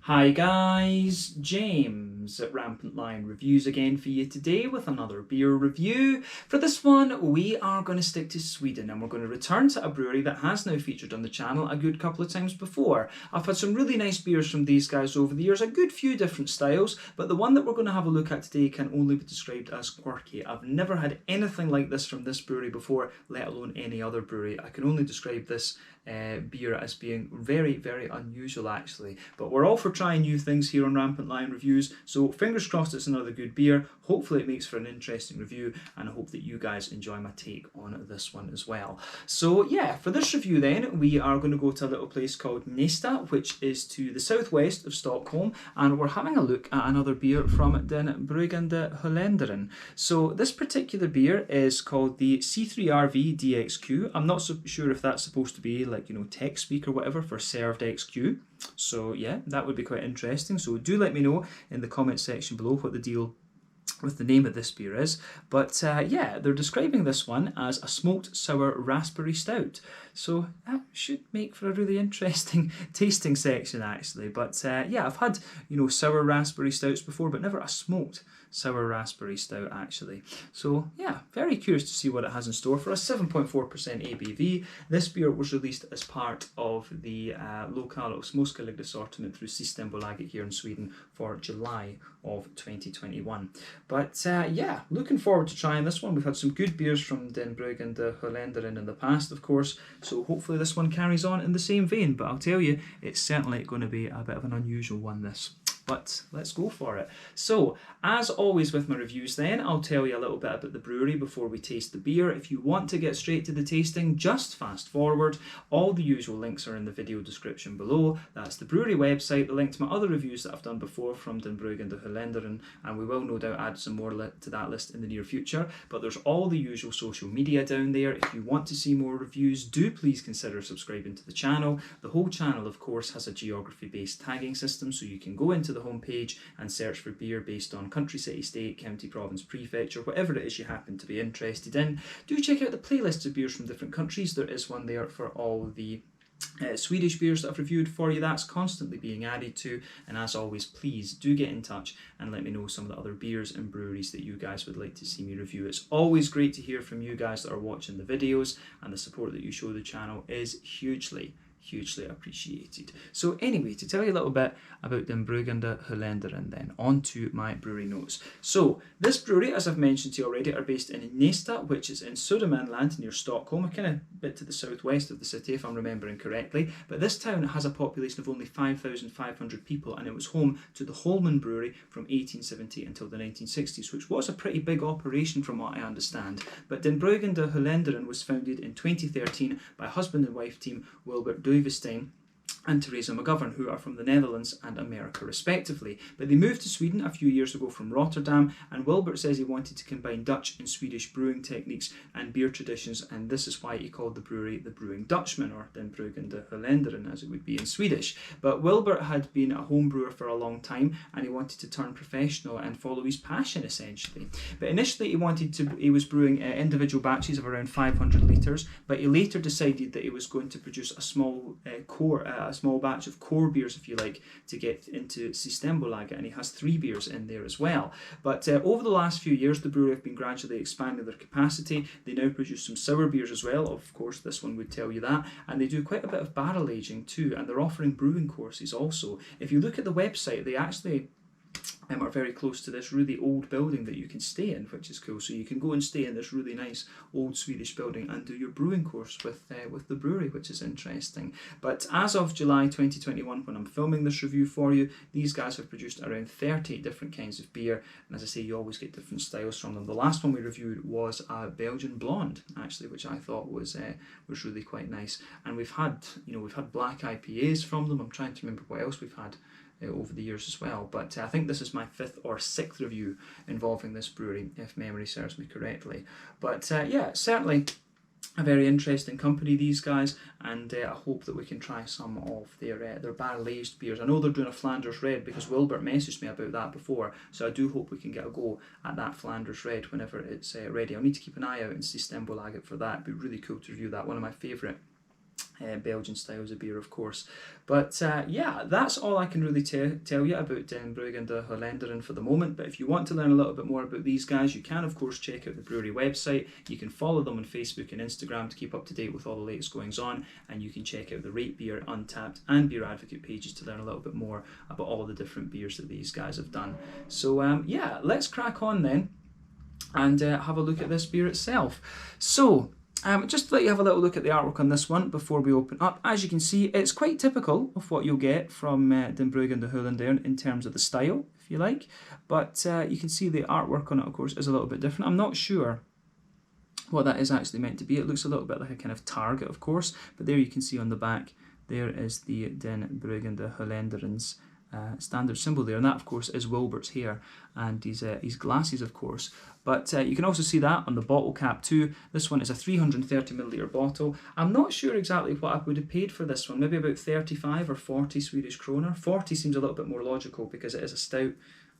Hi guys, James at RampantLionReviews again for you today with another beer review. For this one we are going to stick to Sweden and we're going to return to a brewery that has now featured on the channel a good couple of times before. I've had some really nice beers from these guys over the years, a good few different styles, but the one that we're going to have a look at today can only be described as quirky. I've never had anything like this from this brewery before, let alone any other brewery. I can only describe this beer as being very, very unusual actually, but we're all for trying new things here on Rampant Lion Reviews, so fingers crossed it's another good beer. Hopefully it makes for an interesting review, and I hope that you guys enjoy my take on this one as well. So yeah, for this review then, we are going to go to a little place called Gnesta, which is to the southwest of Stockholm, and we're having a look at another beer from Den Bryggande Holländaren. So this particular beer is called the C3RVDXQ. I'm not so sure if that's supposed to be like, you know, tech speak or whatever for C3RVDXQ. So yeah, that would be quite interesting. So do let me know in the comment section below what the deal with the name of this beer is. But yeah, they're describing this one as a smoked sour raspberry stout. So that should make for a really interesting tasting section actually. But yeah, I've had, you know, sour raspberry stouts before, but never a smoked sour raspberry stout actually. So yeah, very curious to see what it has in store for us. 7.4% ABV. This beer was released as part of the Lokal och Småskalig assortment through Systembolaget here in Sweden for July of 2021. But yeah, looking forward to trying this one. We've had some good beers from Den Bryggande Holländaren in the past, of course, so hopefully this one carries on in the same vein. But I'll tell you, it's certainly going to be a bit of an unusual one, this. But let's go for it. So, as always with my reviews then, I'll tell you a little bit about the brewery before we taste the beer. If you want to get straight to the tasting, just fast forward. All the usual links are in the video description below. That's the brewery website, the link to my other reviews that I've done before from Den Bryggande Holländaren, and we will no doubt add some more to that list in the near future. But there's all the usual social media down there. If you want to see more reviews, do please consider subscribing to the channel. The whole channel, of course, has a geography-based tagging system, so you can go into the homepage and search for beer based on country, city, state, county, province, prefecture, whatever it is you happen to be interested in. Do check out the playlists of beers from different countries. There is one there for all the Swedish beers that I've reviewed for you. That's constantly being added to, and as always, please do get in touch and let me know some of the other beers and breweries that you guys would like to see me review. It's always great to hear from you guys that are watching the videos, and the support that you show the channel is hugely appreciated. So anyway, to tell you a little bit about Den Bryggande Holländaren then, on to my brewery notes. So this brewery, as I've mentioned to you already, are based in Gnesta, which is in Södermanland near Stockholm, a kind of bit to the southwest of the city if I'm remembering correctly. But this town has a population of only 5,500 people, and it was home to the Holmen brewery from 1870 until the 1960s, which was a pretty big operation from what I understand. But Den Bryggande Holländaren was founded in 2013 by husband and wife team Wilbert and Teresa McGovern, who are from the Netherlands and America respectively. But they moved to Sweden a few years ago from Rotterdam, and Wilbert says he wanted to combine Dutch and Swedish brewing techniques and beer traditions, and this is why he called the brewery the Brewing Dutchman, or Den Bryggande Holländaren as it would be in Swedish. But Wilbert had been a home brewer for a long time, and he wanted to turn professional and follow his passion essentially. But initially he was brewing individual batches of around 500 litres, but he later decided that he was going to produce a small small batch of core beers, if you like, to get into Systembolaget, and he has 3 beers in there as well. But over the last few years, the brewery have been gradually expanding their capacity. They now produce some sour beers as well, of course this one would tell you that, and they do quite a bit of barrel aging too, and they're offering brewing courses also. If you look at the website, they actually are very close to this really old building that you can stay in, which is cool. So you can go and stay in this really nice old Swedish building and do your brewing course with the brewery, which is interesting. But as of July 2021, when I'm filming this review for you, these guys have produced around 30 different kinds of beer, and as I say, you always get different styles from them. The last one we reviewed was a Belgian blonde, actually, which I thought was really quite nice. And we've had black IPAs from them. I'm trying to remember what else we've had over the years as well, but I think this is my 5th or 6th review involving this brewery, if memory serves me correctly. But yeah, certainly a very interesting company, these guys, and I hope that we can try some of their barrel aged beers. I know they're doing a Flanders Red because Wilbert messaged me about that before, so I do hope we can get a go at that Flanders Red whenever it's ready. I'll need to keep an eye out and see Systembolaget for that. It'd be really cool to review that, one of my favourite Belgian styles of beer, of course. But yeah, that's all I can really tell you about Bryggande Holländaren for the moment. But if you want to learn a little bit more about these guys, you can of course check out the brewery website. You can follow them on Facebook and Instagram to keep up to date with all the latest goings on, and you can check out the Rate Beer, Untappd and Beer Advocate pages to learn a little bit more about all the different beers that these guys have done. So yeah, let's crack on then and have a look at this beer itself. So just to let you have a little look at the artwork on this one before we open up. As you can see, it's quite typical of what you'll get from Den Bryggande Holländaren in terms of the style, if you like. But you can see the artwork on it, of course, is a little bit different. I'm not sure what that is actually meant to be. It looks a little bit like a kind of target, of course. But there you can see on the back, there is the Den Bryggande Holländaren's standard symbol there, and that of course is Wilbert's here and his glasses, of course. But you can also see that on the bottle cap too. This one is a 330ml bottle. I'm not sure exactly what I would have paid for this one, maybe about 35 or 40 Swedish kroner. 40 seems a little bit more logical because it is a stout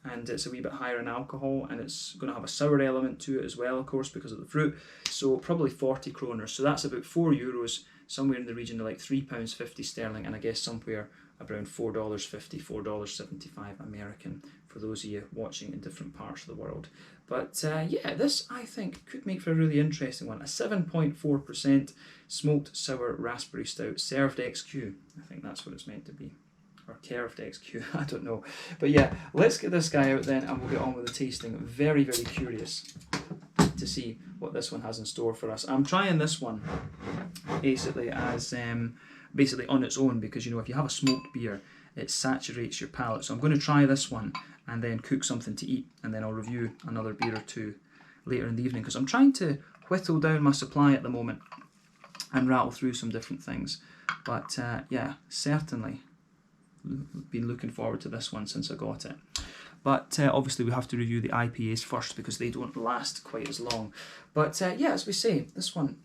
and it's a wee bit higher in alcohol, and it's going to have a sour element to it as well, of course, because of the fruit. So probably 40 kroner, so that's about €4, somewhere in the region of like £3.50 sterling, and I guess somewhere around $4.50, $4.75 American for those of you watching in different parts of the world. But yeah, this I think could make for a really interesting one. A 7.4% smoked sour raspberry stout, RVDXQ. I think that's what it's meant to be. Or RVDXQ, I don't know. But yeah, let's get this guy out then and we'll get on with the tasting. Very, very curious to see what this one has in store for us. I'm trying this one basically as basically on its own, because you know, if you have a smoked beer, it saturates your palate. So I'm going to try this one and then cook something to eat, and then I'll review another beer or two later in the evening, because I'm trying to whittle down my supply at the moment and rattle through some different things. But yeah, certainly been looking forward to this one since I got it. But obviously we have to review the IPAs first because they don't last quite as long. But yeah, as we say, this one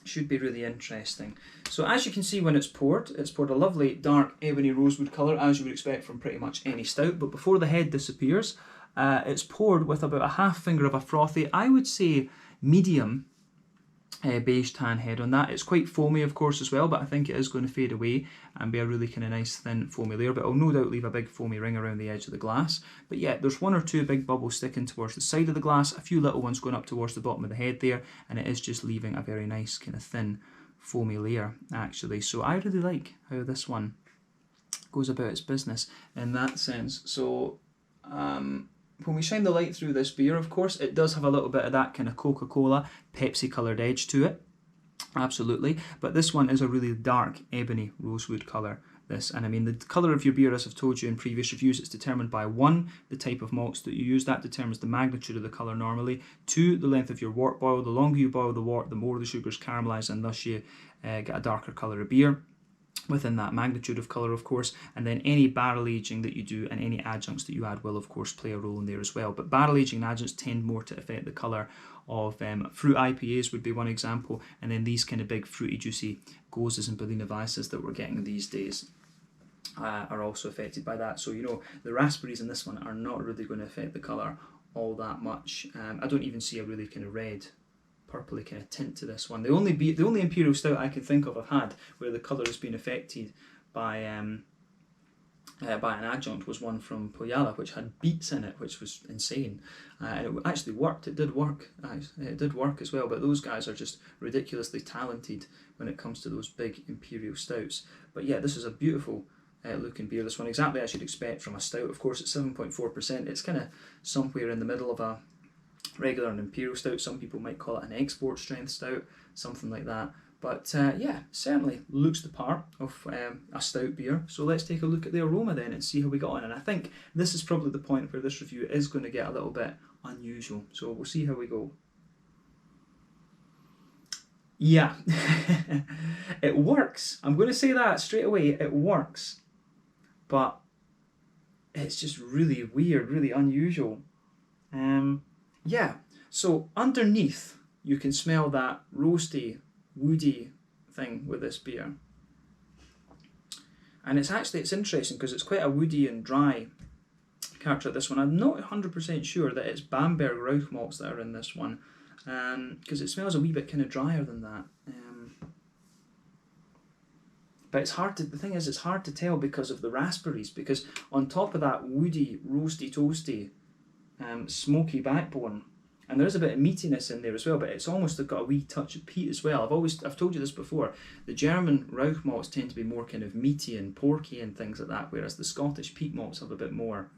should be really interesting. So as you can see, when it's poured a lovely dark ebony rosewood colour, as you would expect from pretty much any stout. But before the head disappears, it's poured with about a half finger of a frothy, I would say medium beige tan head on that. It's quite foamy, of course, as well, but I think it is going to fade away and be a really kind of nice thin foamy layer, but I'll no doubt leave a big foamy ring around the edge of the glass. But yeah, there's one or two big bubbles sticking towards the side of the glass, a few little ones going up towards the bottom of the head there, and it is just leaving a very nice kind of thin foamy layer actually. So I really like how this one goes about its business in that sense. So when we shine the light through this beer, of course, it does have a little bit of that kind of Coca-Cola, Pepsi coloured edge to it. Absolutely. But this one is a really dark ebony rosewood colour, this. And I mean, the colour of your beer, as I've told you in previous reviews, it's determined by 1, the type of malts that you use. That determines the magnitude of the colour normally. 2, the length of your wort boil. The longer you boil the wort, the more the sugars caramelise, and thus you get a darker colour of beer within that magnitude of colour, of course. And then any barrel aging that you do and any adjuncts that you add will of course play a role in there as well. But barrel aging and adjuncts tend more to affect the colour of fruit IPAs would be one example, and then these kind of big fruity juicy goses and Berliner Weisses that we're getting these days are also affected by that. So you know, the raspberries in this one are not really going to affect the colour all that much. I don't even see a really kind of red purpley kind of tint to this one. The only imperial stout I can think of I've had where the colour has been affected by an adjunct was one from Pojala, which had beets in it, which was insane, and it actually worked. It did work. It did work as well. But those guys are just ridiculously talented when it comes to those big imperial stouts. But yeah, this is a beautiful looking beer. This one, exactly as you'd expect from a stout. Of course, it's 7.4%. It's kind of somewhere in the middle of a regular and imperial stout. Some people might call it an export strength stout, something like that. But yeah, certainly looks the part of a stout beer. So let's take a look at the aroma then and see how we got on. And I think this is probably the point where this review is going to get a little bit unusual. So we'll see how we go. Yeah, it works. I'm going to say that straight away. It works. But it's just really weird, really unusual. Yeah, so underneath you can smell that roasty, woody thing with this beer. And it's interesting because it's quite a woody and dry character at this one. I'm not 100% sure that it's Bamberg Rauch malts that are in this one, because it smells a wee bit kind of drier than that. But it's hard to, the thing is, it's hard to tell because of the raspberries, because on top of that woody, roasty, toasty, smoky backbone, and there is a bit of meatiness in there as well, but it's almost got a wee touch of peat as well. I've told you this before, the German Rauch malts tend to be more kind of meaty and porky and things like that, whereas the Scottish peat malts have a bit more,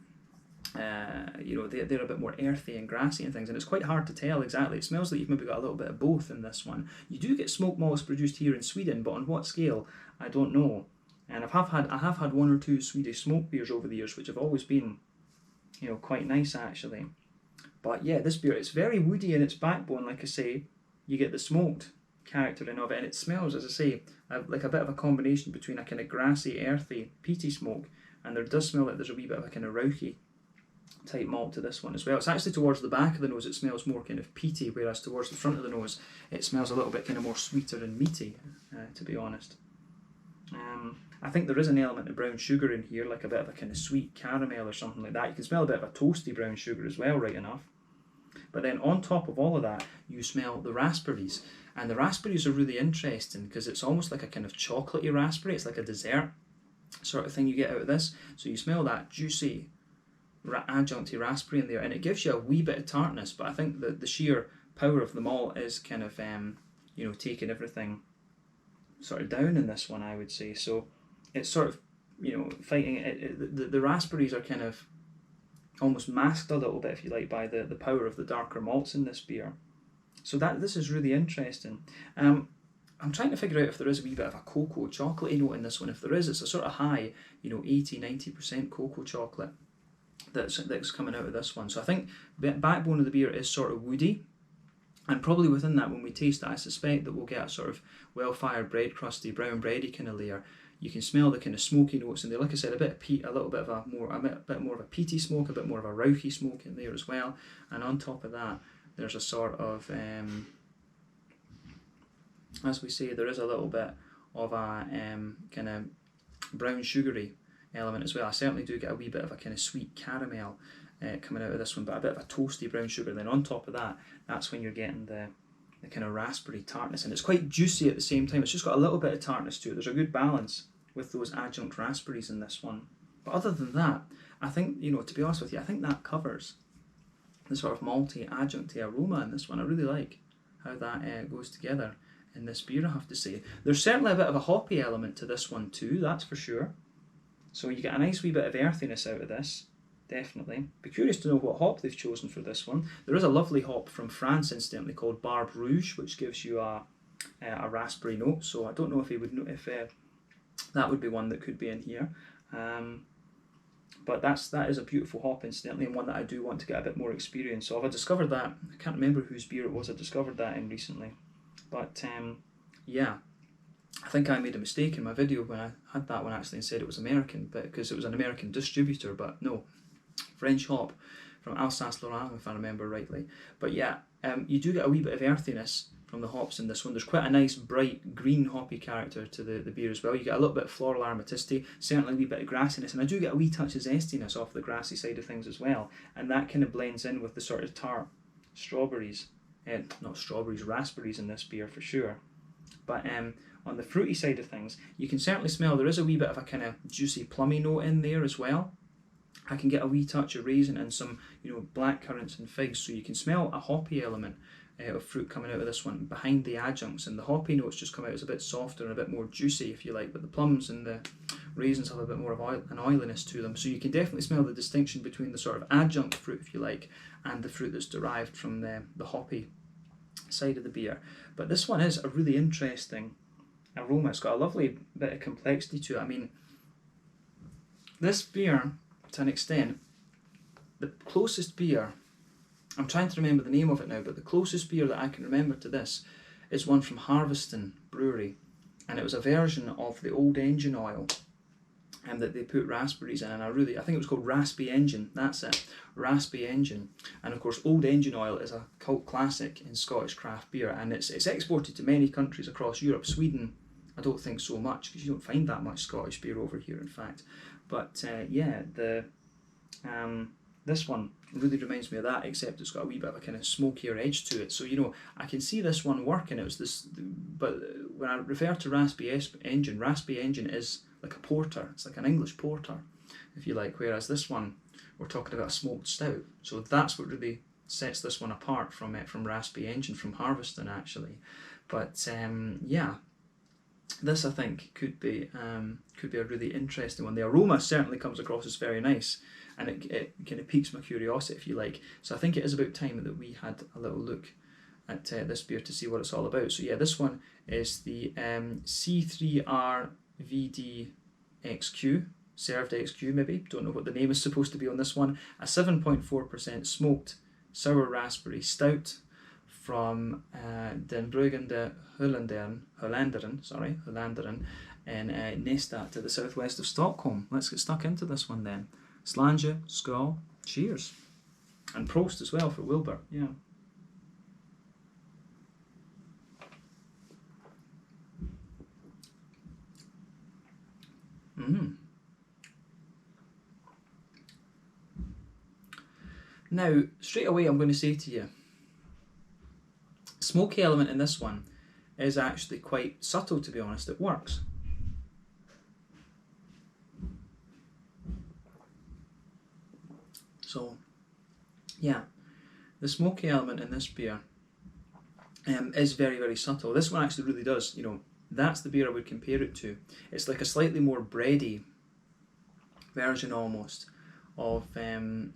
you know, they're a bit more earthy and grassy and things, and it's quite hard to tell exactly. It smells like you've maybe got a little bit of both in this one. You do get smoked malts produced here in Sweden, but on what scale, I don't know. And I have had one or two Swedish smoke beers over the years, which have always been, you know, quite nice actually. But yeah, this beer, it's very woody in its backbone, like I say. You get the smoked character in of it, and it smells, as I say, like a bit of a combination between a kind of grassy, earthy, peaty smoke, and there does smell like there's a wee bit of a kind of rauchy type malt to this one as well. It's actually towards the back of the nose it smells more kind of peaty, whereas towards the front of the nose it smells a little bit kind of more sweeter and meaty, to be honest. I think there is an element of brown sugar in here, like a bit of a kind of sweet caramel or something like that. You can smell a bit of a toasty brown sugar as well, right enough. But then on top of all of that, you smell the raspberries. And the raspberries are really interesting because it's almost like a kind of chocolatey raspberry. It's like a dessert sort of thing you get out of this. So you smell that juicy, adjuncty raspberry in there, and it gives you a wee bit of tartness. But I think that the sheer power of the malt is kind of, you know, taking everything sort of down in this one, I would say. So it's sort of, you know, fighting it. The raspberries are kind of almost masked a little bit, if you like, by the power of the darker malts in this beer. So this is really interesting. I'm trying to figure out if there is a wee bit of a cocoa chocolatey note in this one. If there is, it's a sort of high, you know, 80-90% cocoa chocolate that's coming out of this one. So I think the backbone of the beer is sort of woody, and probably within that, when we taste it, I suspect that we'll get a sort of well-fired bread crusty, brown bready kind of layer. You can smell the kind of smoky notes in there. Like I said, a bit of peat, a little bit of a bit more of a peaty smoke, a bit more of a rauchy smoke in there as well. And on top of that, there's a sort of, as we say, there is a little bit of a kind of brown sugary element as well. I certainly do get a wee bit of a kind of sweet caramel coming out of this one, but a bit of a toasty brown sugar. And then on top of that, that's when you're getting the kind of raspberry tartness, and it's quite juicy at the same time. It's just got a little bit of tartness to it. There's a good balance with those adjunct raspberries in this one. But other than that, I think, you know, to be honest with you, I think that covers the sort of malty, adjuncty aroma in this one. I really like how that goes together in this beer, I have to say. There's certainly a bit of a hoppy element to this one too, that's for sure. So you get a nice wee bit of earthiness out of this, definitely. Be curious to know what hop they've chosen for this one. There is a lovely hop from France, incidentally, called Barbe Rouge, which gives you a raspberry note. So I don't know if he would know if that would be one that could be in here. But that is a beautiful hop, incidentally, and one that I do want to get a bit more experience of. I discovered that, I can't remember whose beer it was I discovered that in recently. But yeah, I think I made a mistake in my video when I had that one actually and said it was American, but because it was an American distributor, but no, French hop from Alsace-Lorraine, if I remember rightly. But yeah, you do get a wee bit of earthiness from the hops in this one. There's quite a nice bright green hoppy character to the beer as well. You get a little bit of floral aromaticity, certainly a wee bit of grassiness, and I do get a wee touch of zestiness off the grassy side of things as well, and that kind of blends in with the sort of tart strawberries, not strawberries, raspberries in this beer for sure. But on the fruity side of things, you can certainly smell there is a wee bit of a kind of juicy plummy note in there as well. I can get a wee touch of raisin and some, you know, black currants and figs, so you can smell a hoppy element of fruit coming out of this one behind the adjuncts, and the hoppy notes just come out as a bit softer and a bit more juicy, if you like, but the plums and the raisins have a bit more of an oiliness to them, so you can definitely smell the distinction between the sort of adjunct fruit, if you like, and the fruit that's derived from the hoppy side of the beer. But this one is a really interesting aroma. It's got a lovely bit of complexity to it. I mean, this beer, to an extent, the closest beer, I'm trying to remember the name of it now, but the closest beer that I can remember to this is one from Harveston Brewery, and it was a version of the Old Engine oil, and that they put raspberries in, and I think it was called Raspy Engine, that's it, Raspy Engine. And of course, Old Engine oil is a cult classic in Scottish craft beer, and it's exported to many countries across Europe. Sweden, I don't think so much, because you don't find that much Scottish beer over here, in fact. But yeah, This one really reminds me of that, except it's got a wee bit of a kind of smokier edge to it. So, you know, I can see this one working. It was this, but when I refer to Raspy Engine is like a porter. It's like an English porter, if you like, whereas this one, we're talking about a smoked stout. So that's what really sets this one apart from Raspy Engine, from Harveston, actually. But yeah, this I think could be a really interesting one. The aroma certainly comes across as very nice, and it kind of piques my curiosity, if you like. So I think it is about time that we had a little look at this beer to see what it's all about. So yeah, this one is the C3RVDXQ, served XQ maybe, don't know what the name is supposed to be on this one. A 7.4% smoked sour raspberry stout from Den Bryggande Holländaren in Gnesta to the southwest of Stockholm. Let's get stuck into this one then. Slange, skål, cheers. And prost as well for Wilbur, yeah. Now, straight away I'm going to say to you, smoky element in this one is actually quite subtle, to be honest. It works. So, yeah, the smoky element in this beer is very, very subtle. This one actually really does, you know, that's the beer I would compare it to. It's like a slightly more bready version almost of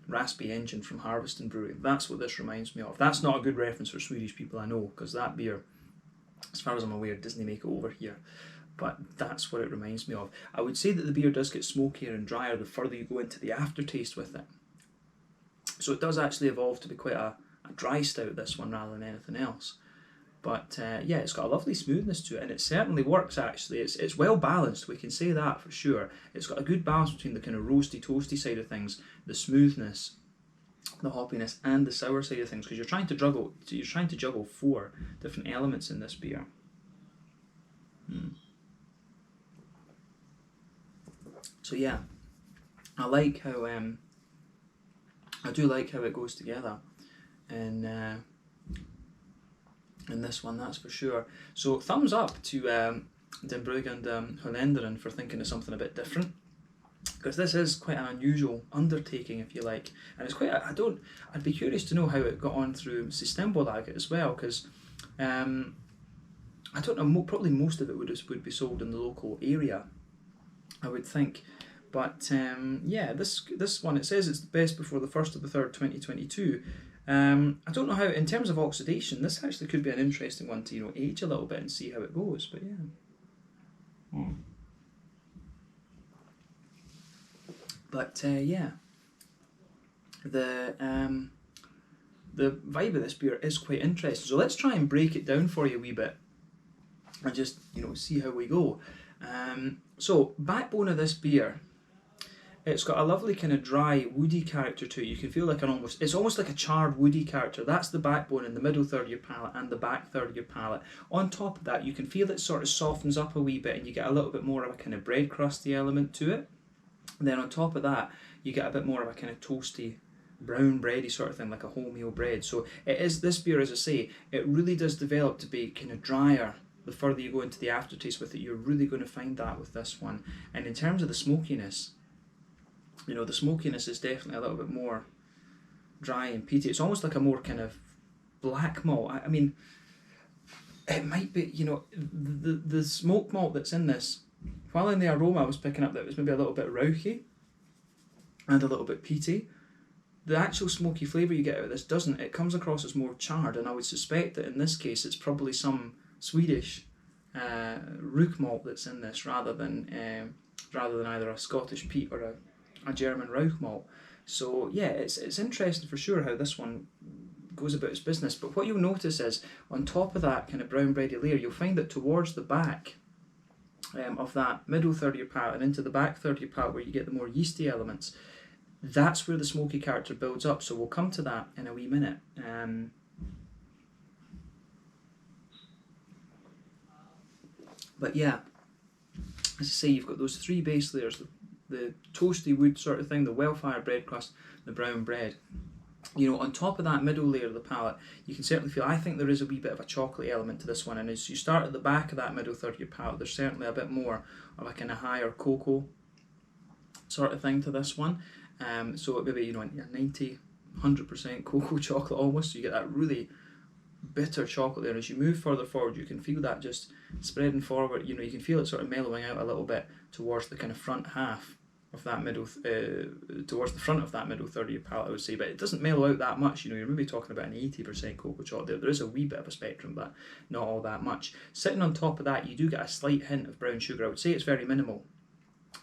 Raspy Engine from Harveston Brewery. That's what this reminds me of. That's not a good reference for Swedish people, I know, because that beer, as far as I'm aware, doesn't make it over here. But that's what it reminds me of. I would say that the beer does get smokier and drier the further you go into the aftertaste with it. So it does actually evolve to be quite a dry stout, this one, rather than anything else. But yeah, it's got a lovely smoothness to it, and it certainly works actually. It's well balanced, we can say that for sure. It's got a good balance between the kind of roasty, toasty side of things, the smoothness, the hoppiness, and the sour side of things, because you're trying to juggle 4 different elements in this beer. So yeah, I like how I do like how it goes together, and in this one, that's for sure. So thumbs up to Den Bryggande Holländaren for thinking of something a bit different, because this is quite an unusual undertaking, if you like, and it's quite I'd be curious to know how it got on through Systembolaget as well, because I don't know, probably most of it would be sold in the local area, I would think. But yeah, this one, it says it's the best before the 1st of the 3rd 2022. I don't know how, in terms of oxidation, this actually could be an interesting one to, you know, age a little bit and see how it goes. But yeah. But yeah, the vibe of this beer is quite interesting. So let's try and break it down for you a wee bit and just, you know, see how we go. So backbone of this beer, it's got a lovely kind of dry, woody character to it. You can feel like it's almost like a charred, woody character. That's the backbone in the middle third of your palate and the back third of your palate. On top of that, you can feel it sort of softens up a wee bit, and you get a little bit more of a kind of bread crusty element to it. And then on top of that, you get a bit more of a kind of toasty, brown bready sort of thing, like a wholemeal bread. So this beer, as I say, it really does develop to be kind of drier the further you go into the aftertaste with it. You're really going to find that with this one. And in terms of the smokiness, you know, the smokiness is definitely a little bit more dry and peaty. It's almost like a more kind of black malt. I mean, it might be, you know, the smoked malt that's in this, while in the aroma I was picking up that it was maybe a little bit rauchy and a little bit peaty. The actual smoky flavour you get out of this doesn't. It comes across as more charred, and I would suspect that in this case it's probably some Swedish rook malt that's in this, rather than either a Scottish peat or a German Rauch malt. So yeah, it's interesting for sure how this one goes about its business. But what you'll notice is, on top of that kind of brown bready layer, you'll find that towards the back of that middle third of your palate and into the back third of your palate, where you get the more yeasty elements, that's where the smoky character builds up. So we'll come to that in a wee minute. But yeah, as I say, you've got those 3 base layers, the toasty wood sort of thing, the well-fired bread crust, the brown bread. You know, on top of that middle layer of the palate, you can certainly feel, I think there is a wee bit of a chocolate element to this one, and as you start at the back of that middle third of your palate, there's certainly a bit more of a kind of higher cocoa sort of thing to this one. So maybe, you know, 90, 100% cocoa chocolate almost, so you get that really bitter chocolate there. As you move further forward, you can feel that just spreading forward. You know, you can feel it sort of mellowing out a little bit towards the kind of front half of that middle, towards the front of that middle third of your palate, I would say, but it doesn't mellow out that much. You know, you're maybe talking about an 80% cocoa chocolate there. There is a wee bit of a spectrum, but not all that much. Sitting on top of that, you do get a slight hint of brown sugar. I would say it's very minimal.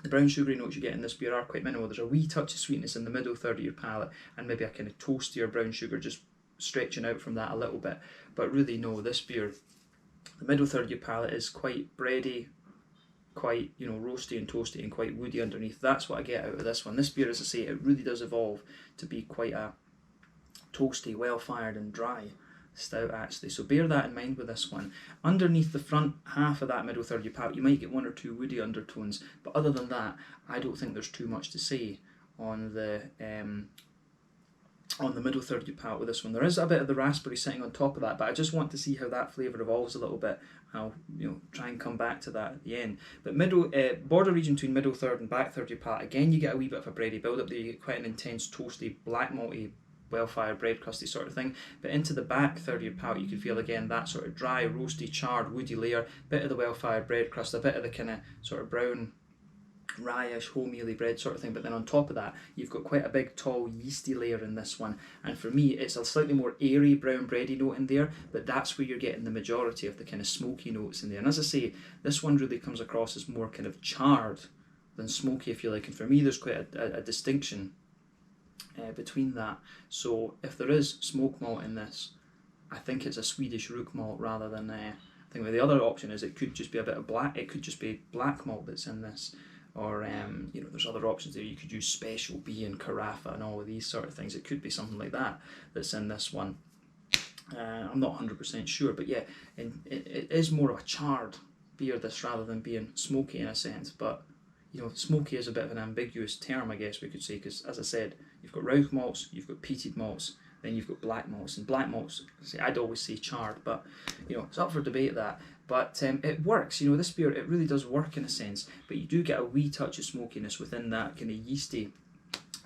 The brown sugary notes you get in this beer are quite minimal. There's a wee touch of sweetness in the middle third of your palate, and maybe a kind of toastier brown sugar just stretching out from that a little bit. But really, no, this beer, the middle third of your palate is quite bready, quite, you know, roasty and toasty and quite woody underneath. That's what I get out of this one. This beer, as I say, it really does evolve to be quite a toasty, well-fired and dry stout actually. So bear that in mind with this one. Underneath the front half of that middle third of your palate, you might get one or two woody undertones, but other than that, I don't think there's too much to say on the middle third of your palate with this one. There is a bit of the raspberry sitting on top of that, but I just want to see how that flavour evolves a little bit. I'll, you know, try and come back to that at the end. But middle border region between middle third and back third of your palate, again you get a wee bit of a bready build up there. You get quite an intense toasty, black malty, well-fired bread crusty sort of thing. But into the back third of your palate, you can feel again that sort of dry, roasty, charred, woody layer, bit of the well-fired bread crust, a bit of the kind of sort of brown, rye-ish, wholemealy bread sort of thing. But then on top of that, you've got quite a big, tall, yeasty layer in this one. And for me, it's a slightly more airy, brown bready note in there, but that's where you're getting the majority of the kind of smoky notes in there. And as I say, this one really comes across as more kind of charred than smoky, if you like. And for me, there's quite a distinction between that. So if there is smoke malt in this, I think it's a Swedish rook malt rather than I think the other option is it could just be a bit of black, it could just be black malt that's in this, or you know, there's other options there. You could use Special B and Carafa and all of these sort of things. It could be something like that that's in this one. I'm not 100% sure, but yeah, it is more of a charred beer this rather than being smoky in a sense. But you know, smoky is a bit of an ambiguous term, I guess we could say, because as I said, you've got rauch malts, you've got peated malts, then you've got black malts, and black malts, I'd always say charred, but you know, it's up for debate that. But it works, you know, this beer, it really does work in a sense, but you do get a wee touch of smokiness within that kind of yeasty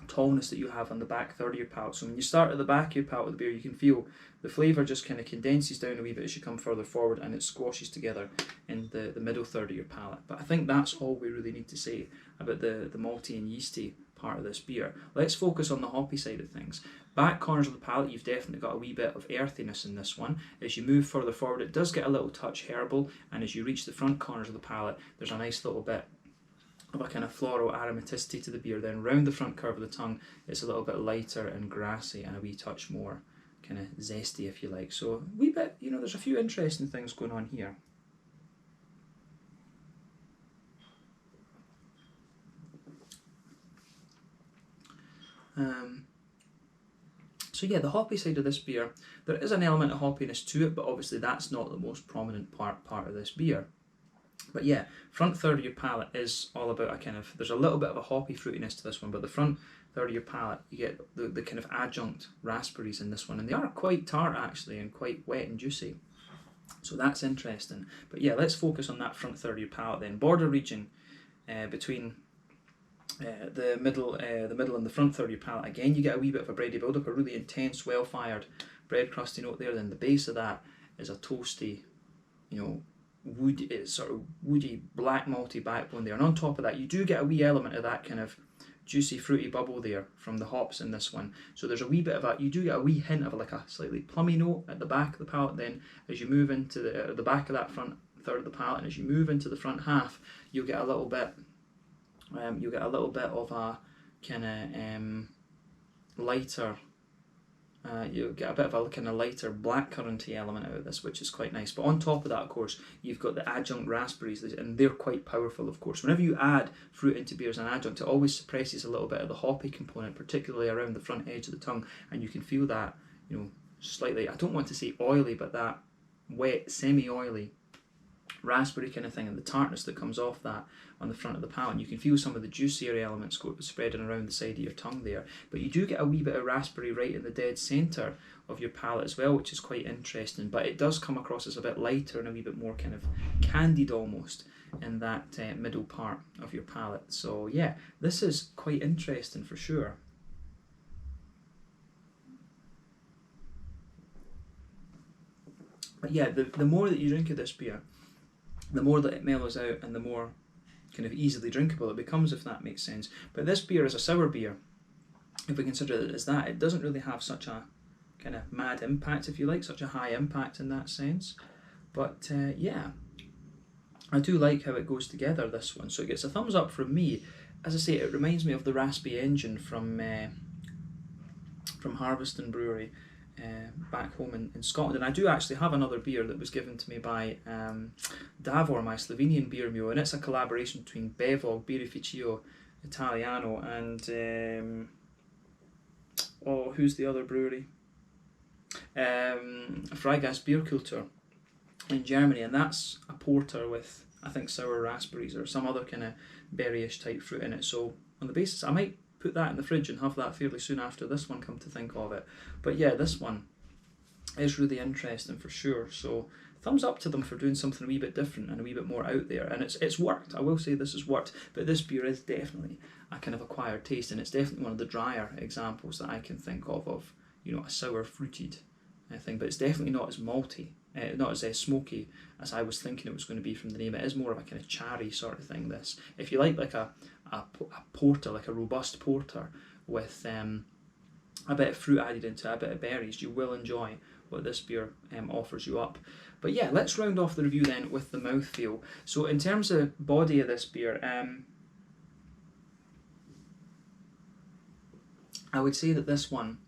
tallness that you have on the back third of your palate. So when you start at the back of your palate with the beer, you can feel the flavour just kind of condenses down a wee bit as you come further forward, and it squashes together in the middle third of your palate. But I think that's all we really need to say about the malty and yeasty part of this beer. Let's focus on the hoppy side of things. Back corners of the palate, you've definitely got a wee bit of earthiness in this one. As you move further forward, it does get a little touch herbal, and as you reach the front corners of the palate, there's a nice little bit of a kind of floral aromaticity to the beer. Then round the front curve of the tongue, it's a little bit lighter and grassy and a wee touch more kind of zesty, if you like. So a wee bit, you know, there's a few interesting things going on here. So yeah, the hoppy side of this beer, there is an element of hoppiness to it, but obviously that's not the most prominent part of this beer. But yeah, front third of your palate is all about a kind of, there's a little bit of a hoppy fruitiness to this one, but the front third of your palate, you get the kind of adjunct raspberries in this one, and they are quite tart actually, and quite wet and juicy. So that's interesting. But yeah, let's focus on that front third of your palate then. Border region between the middle and the front third of your palate. Again, you get a wee bit of a bready build-up, a really intense, well-fired bread crusty note there. Then the base of that is a toasty, you know, woody, it's sort of woody, black malty backbone there. And on top of that, you do get a wee element of that kind of juicy, fruity bubble there from the hops in this one. So there's a wee bit of a, you do get a wee hint of like a slightly plummy note at the back of the palate. Then as you move into the back of that front third of the palate, and as you move into the front half, you'll get a little bit of a kind of lighter, you'll get a bit of a kind of lighter blackcurranty element out of this, which is quite nice. But on top of that, of course, you've got the adjunct raspberries, and they're quite powerful, of course. Whenever you add fruit into beer as an adjunct, it always suppresses a little bit of the hoppy component, particularly around the front edge of the tongue, and you can feel that, you know, slightly, I don't want to say oily, but that wet, semi-oily raspberry kind of thing, and the tartness that comes off that on the front of the palate. And you can feel some of the juicier elements spreading around the side of your tongue there, but you do get a wee bit of raspberry right in the dead centre of your palate as well, which is quite interesting. But it does come across as a bit lighter and a wee bit more kind of candied almost in that middle part of your palate. So yeah, this is quite interesting for sure. But yeah, the more that you drink of this beer, the more that it mellows out and the more kind of easily drinkable it becomes, if that makes sense. But this beer is a sour beer. If we consider it as that, it doesn't really have such a kind of mad impact, if you like, such a high impact in that sense. But yeah, I do like how it goes together, this one. So it gets a thumbs up from me. As I say, it reminds me of the Raspy Engine from Harveston Brewery back home in Scotland. And I do actually have another beer that was given to me by Davor, my Slovenian beer mule, and it's a collaboration between Bevog, Birrificio Italiano, and who's the other brewery? Freigas Bierkultur in Germany, and that's a porter with, I think, sour raspberries or some other kind of berryish type fruit in it. So on the basis, I might put that in the fridge and have that fairly soon after this one, come to think of it. But yeah, this one is really interesting for sure. So thumbs up to them for doing something a wee bit different and a wee bit more out there. And it's worked. I will say this has worked. But this beer is definitely a kind of acquired taste, and it's definitely one of the drier examples that I can think of, you know, a sour fruited thing. But it's definitely not as malty, not as smoky as I was thinking it was going to be from the name. It is more of a kind of cherry sort of thing, this. If you like a porter, like a robust porter with a bit of fruit added into it, a bit of berries, you will enjoy what this beer offers you up. But yeah, let's round off the review then with the mouthfeel. So in terms of body of this beer, I would say that this one,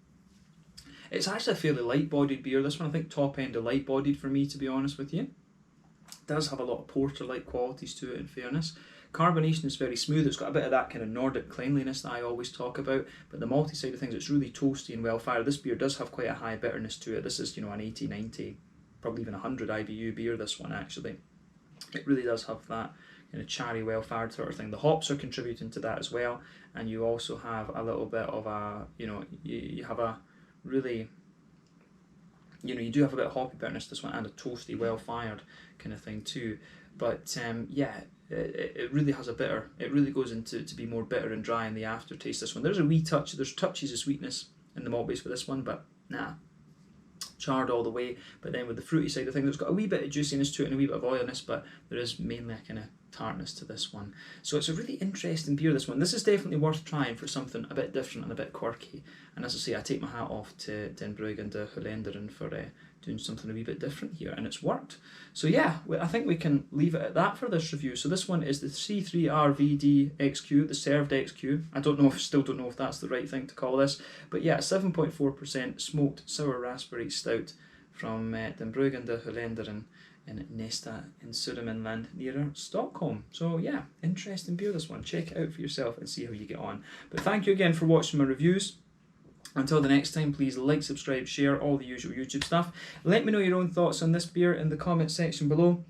it's actually a fairly light-bodied beer. This one, I think, top end of light-bodied for me, to be honest with you. It does have a lot of porter-like qualities to it, in fairness. Carbonation is very smooth. It's got a bit of that kind of Nordic cleanliness that I always talk about. But the malty side of things, it's really toasty and well-fired. This beer does have quite a high bitterness to it. This is, you know, an 80, 90, probably even 100 IBU beer, this one, actually. It really does have that kind of cherry, well-fired sort of thing. The hops are contributing to that as well. And you also have a little bit of a, you know, you have a really, you know, you do have a bit of hoppy bitterness this one, and a toasty, well-fired kind of thing too. But yeah, it really has a bitter, it really goes into to be more bitter and dry in the aftertaste, this one. There's a wee touch, there's touches of sweetness in the malt base for this one, but nah, charred all the way. But then with the fruity side of things, it's got a wee bit of juiciness to it and a wee bit of oiliness, but there is mainly a kind of tartness to this one. So it's a really interesting beer, this one. This is definitely worth trying for something a bit different and a bit quirky. And as I say, I take my hat off to Bryggande Holländaren for doing something a wee bit different here, and it's worked. So yeah, I think we can leave it at that for this review. So this one is the C3RVDXQ, the RVDXQ. I still don't know if that's the right thing to call this, but yeah, 7.4% smoked sour raspberry stout from Den Bryggande Holländaren in Gnesta in Södermanland near Stockholm. So yeah, interesting beer, this one. Check it out for yourself and see how you get on. But thank you again for watching my reviews. Until the next time, please like, subscribe, share, all the usual YouTube stuff. Let me know your own thoughts on this beer in the comments section below.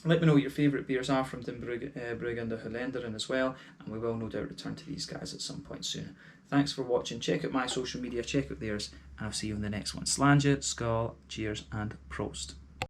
Let me know what your favourite beers are from Den Bryggande Holländaren as well, and we will no doubt return to these guys at some point soon. Thanks for watching. Check out my social media, check out theirs, and I'll see you in the next one. Slange, skål, cheers, and prost.